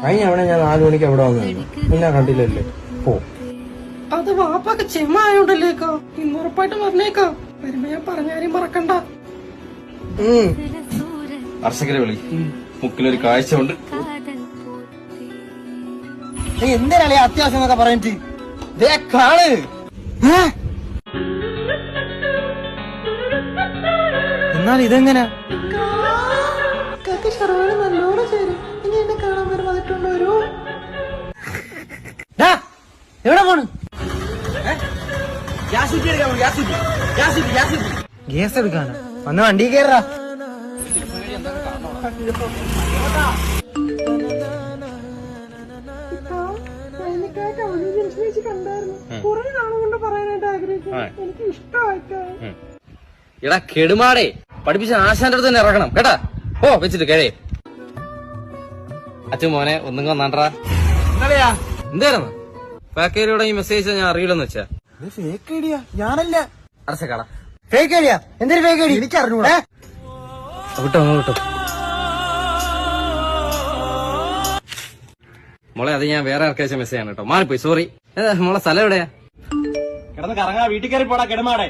കഴിഞ്ഞ അവിടെ ഞാൻ 4 മണിക്ക് എവിടെ വന്നു പിന്നെ കണ്ടില്ലല്ലേ പോ. അത് വാപ്പൊക്കെ ചെമ്മ ആയോണ്ടല്ലേക്കാ. ഇന്ന് ഉറപ്പായിട്ട് പറഞ്ഞേക്കാ. വരുമ്പോ ഞാൻ പറഞ്ഞാരും മറക്കണ്ട. അർച്ചകരെ വിളി, മുക്കിലൊരു കാഴ്ച ഉണ്ട്. എന്തിനാളെ അത്യാവശ്യം എന്നൊക്കെ പറഞ്ഞിട്ട് കാണ്. എന്നാൽ ഇതെങ്ങനെ നല്ലോണം ചേരും. ഇനി എന്നെ കാണാൻ വരും വന്നിട്ടുണ്ടോ? ഒരു എവിടെ പോണ്? ഗ്യാസ് എടുക്കാനോ? വന്ന് വണ്ടി കയറാ. കുറെ നാളെ കൊണ്ട് പറയാനായിട്ട് ആഗ്രഹിക്കുന്നു. എനിക്ക് ഇഷ്ടമായിട്ടാ. എടാ കെടുമാടേ, പഠിപ്പിച്ച ആശാന്റെ അടുത്ത് തന്നെ ഇറക്കണം കേട്ടാ. ഓ വെച്ചിട്ട് കേഴേ അച്ഛൻ മോനെ ഒന്നും വന്നാണ്ടാ. എന്തായിരുന്നു ഫാക്കേരിയോടെ ഈ മെസ്സേജ് ഞാൻ അറിയില്ലെന്ന് വെച്ചാ. ഫേക്ക് ഐഡിയ ഞാനല്ല. അടച്ചക്കാളാ ഫേക്ക് ഐഡിയ. എന്തൊരു ഫേക്ക് ഐഡിയ? എനിക്ക് അറിഞ്ഞൂടാ. വിട്ടോ വിട്ടോ മോളെ, അത് ഞാൻ വേറെ ആർക്കയച്ച മെസ്സേജ് ആണ് കേട്ടോ. മാറിപ്പോയി, സോറി. മോളെ സ്ഥലം എവിടെയാ? കിടന്ന് കറങ്ങാ, വീട്ടിൽ കയറി പോടാ കെടുമാടെ.